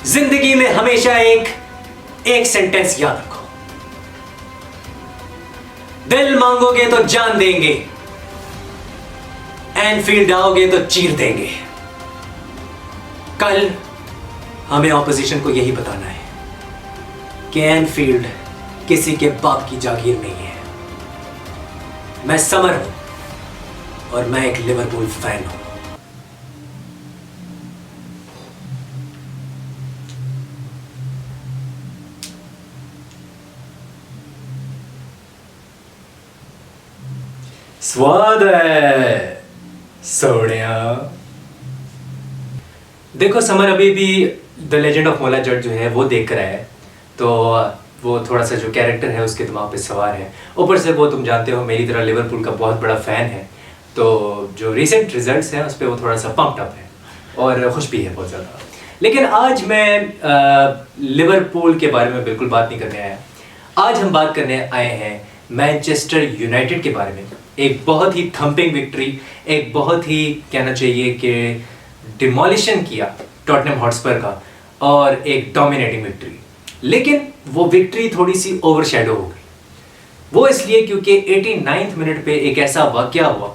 जिंदगी में हमेशा एक सेंटेंस याद रखो, दिल मांगोगे तो जान देंगे, एनफील्ड आओगे तो चीर देंगे। कल हमें ऑपोजिशन को यही बताना है कि एनफील्ड किसी के बाप की जागीर नहीं है। मैं समर हूं और मैं एक लिवरपूल फैन हूं। स्वाद है सोनिया। देखो समर अभी भी द लेजेंड ऑफ मोला जट जो है वो देख कर है, तो वो थोड़ा सा जो कैरेक्टर है उसके दिमाग पे सवार है। ऊपर से वो तुम जानते हो मेरी तरह लिवरपूल का बहुत बड़ा फ़ैन है, तो जो रिसेंट रिजल्ट्स हैं उस पर वो थोड़ा सा पम्प्ड अप है और खुश भी है बहुत ज़्यादा। लेकिन आज मैं लिवरपूल के बारे में बिल्कुल बात नहीं करने आया। आज हम बात करने आए हैं मैनचेस्टर यूनाइटेड के बारे में। एक बहुत ही थंपिंग विक्ट्री, एक बहुत ही कहना चाहिए कि डिमोलिशन किया टॉटनहम हॉटस्पर का, और एक डोमिनेटिंग विक्ट्री। लेकिन वो विक्ट्री थोड़ी सी ओवरशैडो हो गई। वो इसलिए क्योंकि 89वें मिनट पे एक ऐसा वाकया हुआ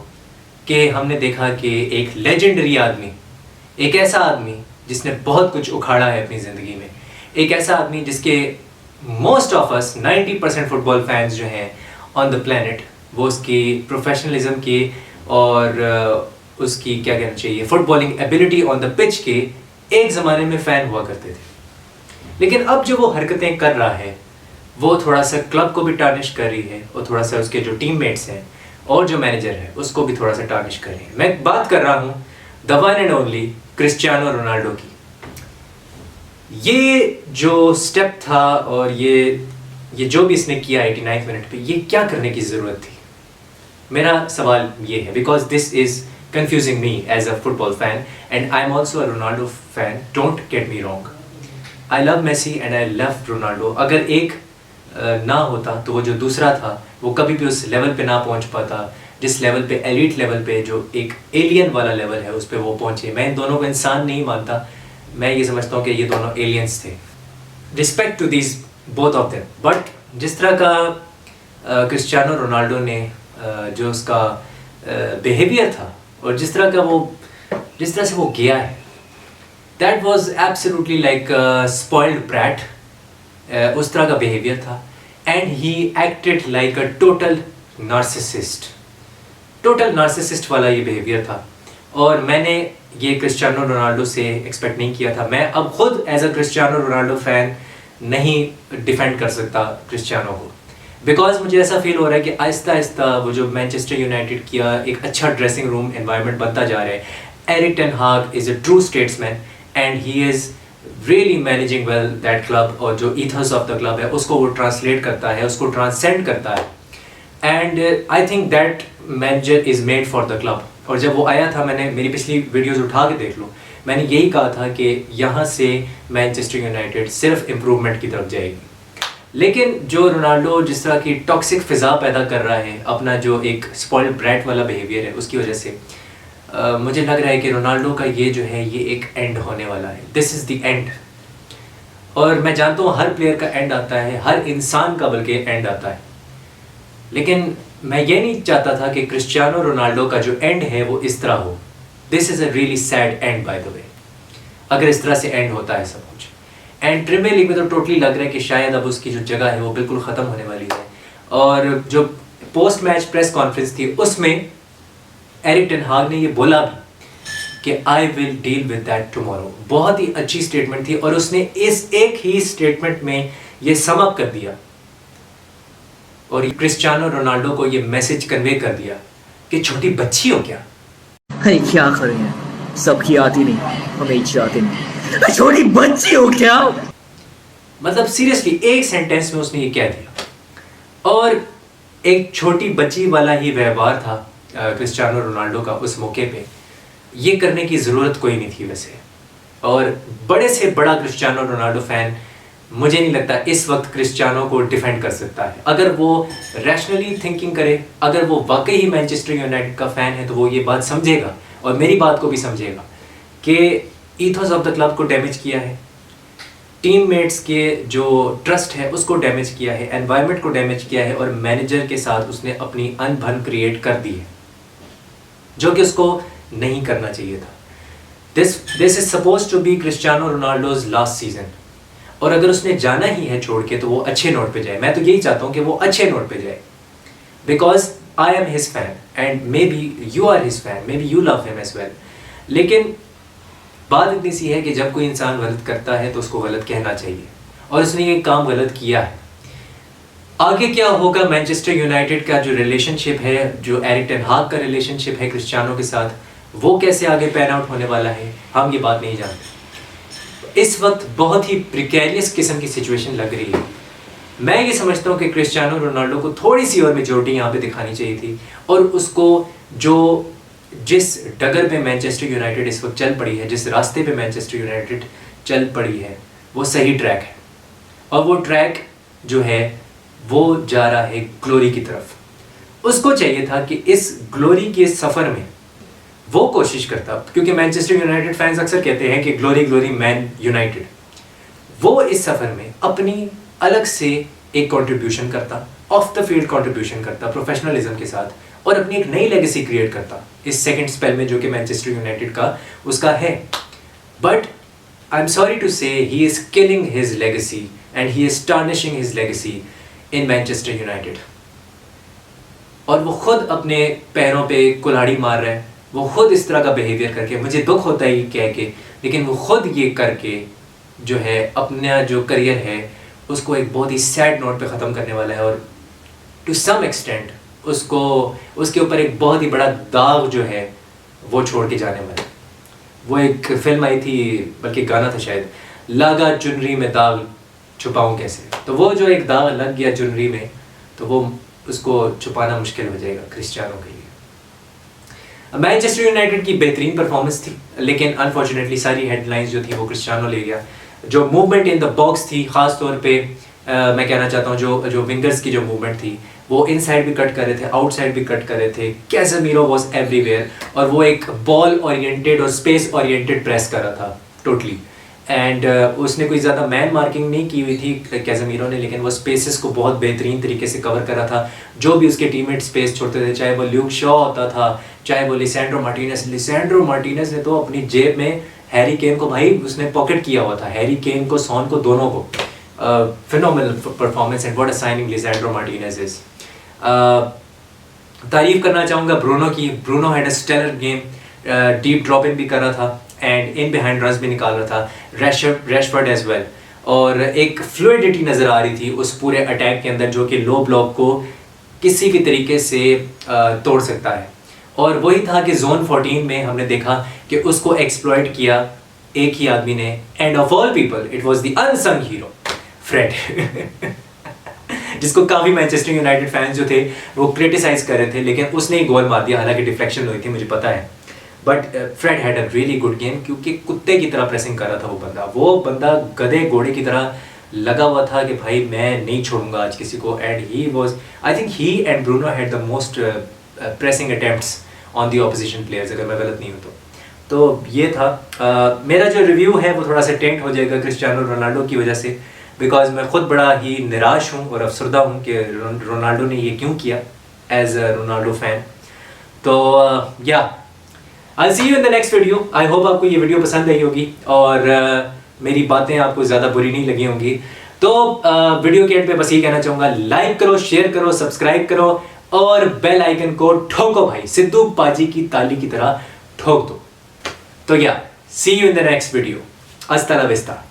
कि हमने देखा कि एक लेजेंडरी आदमी, एक ऐसा आदमी जिसने बहुत कुछ उखाड़ा है अपनी ज़िंदगी में, एक ऐसा आदमी जिसके most of us 90% football fans जो हैं ऑन द प्लेनेट वो उसकी प्रोफेशनलिज्म की और उसकी क्या कहना चाहिए footballing ability on the pitch के एक ज़माने में फ़ैन हुआ करते थे। लेकिन अब जो वो हरकतें कर रहा है वो थोड़ा सा क्लब को भी टार्निश कर रही है और थोड़ा सा उसके जो टीममेट्स हैं और जो मैनेजर है उसको भी थोड़ा सा टार्निश कर रही है। मैं बात कर रहा हूँ the one and only Cristiano Ronaldo की। ये जो स्टेप था और ये जो भी इसने किया 89वें मिनट पे, ये क्या करने की ज़रूरत थी? मेरा सवाल ये है, because this is confusing me as a football fan and I'm also a Ronaldo fan, don't get me wrong, I love Messi and I love Ronaldo। अगर एक ना होता तो वो जो दूसरा था वो कभी भी उस लेवल पे ना पहुंच पाता जिस लेवल पे, एलीट लेवल पे, जो एक एलियन वाला लेवल है उस पे वो पहुंचे। मैं इन दोनों को इंसान नहीं मानता, मैं ये समझता हूँ कि ये दोनों एलियंस थे। Respect to these both of them. But जिस तरह का क्रिस्टियानो रोनाल्डो ने जो उसका बिहेवियर था और जिस तरह से वो गया है, that was absolutely like spoiled brat. उस तरह का बिहेवियर था and he acted like a total narcissist वाला ये बिहेवियर था। और मैंने ये क्रिस्टियानो रोनाल्डो से एक्सपेक्ट नहीं किया था। मैं अब खुद as a Cristiano Ronaldo fan नहीं डिफेंड कर सकता क्रिस्टियानो को, बिकॉज मुझे ऐसा फील हो रहा है कि आहिस्ता आहिस्ता वो जो मैनचेस्टर यूनाइटेड किया एक अच्छा ड्रेसिंग रूम एनवायरनमेंट बनता जा रहा है। एरिक टेन हाग is a true statesman and he is really managing well that club, और जो ईथस ऑफ द क्लब है उसको वो ट्रांसलेट करता है, उसको ट्रांसेंड करता है। And I think that manager is made for the club. और जब वो आया था, मैंने मेरी पिछली वीडियोज़ उठा के देख लो, मैंने यही कहा था कि यहाँ से मैनचेस्टर यूनाइटेड सिर्फ इम्प्रूवमेंट की तरफ जाएगी। लेकिन जो रोनाल्डो जिस तरह की टॉक्सिक फिज़ा पैदा कर रहा है, अपना जो एक स्पॉइल्ड ब्रैट वाला बिहेवियर है उसकी वजह से मुझे लग रहा है कि रोनाल्डो का ये जो है ये एक एंड होने वाला है। This is the end. और मैं जानता हूँ हर प्लेयर का एंड आता है, हर इंसान का बल्कि एंड आता है, लेकिन मैं ये नहीं चाहता था कि क्रिस्टियानो रोनाल्डो का जो एंड है वो इस तरह हो। This is a really sad and by the way, अगर इस तरह से एंड होता है सब कुछ। एंड प्रीमियर लीग में तो टोटली लग रहा है कि शायद अब उसकी जो जगह है वो बिल्कुल ख़त्म होने वाली है। और जो पोस्ट मैच प्रेस कॉन्फ्रेंस थी उसमें एरिक टेन हाग ने ये बोला भी कि I will deal with that tomorrow. बहुत ही अच्छी स्टेटमेंट थी और उसने इस एक ही स्टेटमेंट में ये सम अप कर दिया और क्रिस्टियानो रोनाल्डो को ये मैसेज कन्वे कर दिया कि छोटी बच्ची हो क्या? अरे क्या करें, सबकी आती नहीं, हमें आती नहीं, छोटी बच्ची हो क्या? मतलब सीरियसली एक सेंटेंस में उसने ये कह दिया। और एक छोटी बच्ची वाला ही व्यवहार था क्रिस्टियानो रोनाल्डो का उस मौके पे। ये करने की ज़रूरत कोई नहीं थी वैसे। और बड़े से बड़ा क्रिस्टियानो रोनाल्डो फैन मुझे नहीं लगता इस वक्त क्रिस्टियानो को डिफेंड कर सकता है। अगर वो रैशनली थिंकिंग करे, अगर वो वाकई ही मैनचेस्टर यूनाइटेड का फ़ैन है, तो वो ये बात समझेगा और मेरी बात को भी समझेगा कि ईथोस ऑफ द क्लब को डैमेज किया है, टीममेट्स के जो ट्रस्ट है उसको डैमेज किया है, एनवायरनमेंट को डैमेज किया है, और मैनेजर के साथ उसने अपनी अनबन क्रिएट कर दी है जो कि उसको नहीं करना चाहिए था। This is suppose to be Cristiano Ronaldo's last season, और अगर उसने जाना ही है छोड़ के तो वो अच्छे नोट पे जाए। मैं तो यही चाहता हूँ कि वो अच्छे नोट पे जाए, because I am his fan and maybe you are his fan, maybe you love him as well. लेकिन बात इतनी सी है कि जब कोई इंसान गलत करता है तो उसको गलत कहना चाहिए, और उसने ये काम गलत किया है। आगे क्या होगा मैनचेस्टर यूनाइटेड का जो रिलेशनशिप है, जो एरिक टेन हाग का रिलेशनशिप है क्रिस्टियानो के साथ, वो कैसे आगे पैन आउट होने वाला है, हम ये बात नहीं जानते। इस वक्त बहुत ही प्रिकेरियस किस्म की सिचुएशन लग रही है। मैं ये समझता हूँ कि क्रिस्टियानो रोनाल्डो को थोड़ी सी और मेजोरिटी यहाँ पे दिखानी चाहिए थी, और उसको जिस डगर पे मैनचेस्टर यूनाइटेड इस वक्त चल पड़ी है, जिस रास्ते पे मैनचेस्टर यूनाइटेड चल पड़ी है, वो सही ट्रैक है, और वो ट्रैक जो है वो जा रहा है ग्लोरी की तरफ। उसको चाहिए था कि इस ग्लोरी के सफ़र में वो कोशिश करता, क्योंकि मैनचेस्टर यूनाइटेड फैंस अक्सर कहते हैं कि ग्लोरी ग्लोरी मैन यूनाइटेड, वो इस सफ़र में अपनी अलग से एक कंट्रीब्यूशन करता, ऑफ द फील्ड कंट्रीब्यूशन करता प्रोफेशनलिज्म के साथ, और अपनी एक नई लेगेसी क्रिएट करता इस सेकंड स्पेल में जो कि मैनचेस्टर यूनाइटेड का उसका है। But I am sorry to say he is killing his legacy and he is tarnishing his legacy in Manchester United, और वो खुद अपने पैरों पे कुल्हाड़ी मार रहा है, वो खुद इस तरह का बिहेवियर करके, मुझे दुख होता है ये कह के, लेकिन वो खुद ये करके जो है अपना जो करियर है उसको एक बहुत ही सैड नोट पे ख़त्म करने वाला है, और टू सम एक्सटेंट उसको उसके ऊपर एक बहुत ही बड़ा दाग जो है वो छोड़ के जाने वाला है। वो एक फिल्म आई थी, बल्कि गाना था शायद, लागा चुनरी में दाग छुपाऊं कैसे, तो वो जो एक दाग लग गया चुनरी में, तो वो उसको छुपाना मुश्किल हो जाएगा क्रिस्टियानो के लिए। मैनचेस्टर यूनाइटेड की बेहतरीन परफॉर्मेंस थी, लेकिन अनफॉर्चुनेटली सारी हेडलाइंस जो थी वो क्रिस्टियानो ले गया। जो मूवमेंट इन द बॉक्स थी, ख़ास तौर पे मैं कहना चाहता हूँ जो विंगर्स की जो मूवमेंट थी, वो इनसाइड भी कट कर रहे थे, आउटसाइड भी कट कर रहे थे। कैसेमीरो वाज एवरीवेयर, और वो एक बॉल ओरिएंटेड और स्पेस ओरिएंटेड प्रेस कर रहा था टोटली, एंड उसने कोई ज़्यादा मैन मार्किंग नहीं की हुई थी कैसेमीरो ने, लेकिन वो स्पेसेस को बहुत बेहतरीन तरीके से कवर कर रहा था। जो भी उसके टीममेट स्पेस छोड़ते थे, चाहे वो ल्यूक शॉ होता था, चाहे वो लिसेंड्रो मार्टिनेज ने तो अपनी जेब में हैरी केन को, भाई उसने पॉकेट किया हुआ था, हैरी केन को, सॉन को, दोनों को। Phenomenal performance and what a signing Lisandro Martinez is. तारीफ करना चाहूँगा ब्रूनो की। Bruno had a stellar game, deep drop in भी कर रहा था एंड इन बिहाइंड रन्स भी निकाल रहा था, रैशफोर्ड एज वेल, और एक फ्लूइडिटी नज़र आ रही थी उस पूरे अटैक के अंदर जो कि लो ब्लॉक को किसी भी तरीके से तोड़ सकता है। और वही था कि जोन 14 में हमने देखा कि उसको एक्सप्लॉइट किया एक ही आदमी ने, and of all people it was the unsung hero Fred जिसको काफ़ी मैनचेस्टर यूनाइटेड फैंस जो थे वो क्रिटिसाइज कर रहे थे, लेकिन उसने ही गोल मार दिया, हालांकि डिफ्लेक्शन हुई थी मुझे पता है। But Fred had a really good game, क्योंकि कुत्ते की तरह प्रेसिंग कर रहा था वो बंदा गधे घोड़े की तरह लगा हुआ था कि भाई मैं नहीं छोड़ूंगा आज किसी को। And he was, I think he and Bruno had the most pressing attempts on the opposition players, अगर मैं गलत नहीं हूँ तो ये था। मेरा जो रिव्यू है वो थोड़ा सा टेंट हो जाएगा क्रिस्टियानो रोनाल्डो की वजह से, बिकॉज मैं खुद बड़ा ही निराश हूँ और अफसरदा हूँ कि रोनाल्डो ने ये क्यों किया एज अ रोनाल्डो फैन। तो yeah I see you in the next video. I hope आपको ये वीडियो पसंद आई होगी और मेरी बातें आपको ज़्यादा बुरी नहीं लगी होंगी। तो वीडियो के एंड पे बस ये कहना चाहूँगा, लाइक करो, शेयर करो, सब्सक्राइब करो और बेल आइकन को ठोको भाई, सिद्धू पाजी की ताली की तरह ठोक दो। तो yeah see you in the next video. हस्ता ला विस्ता।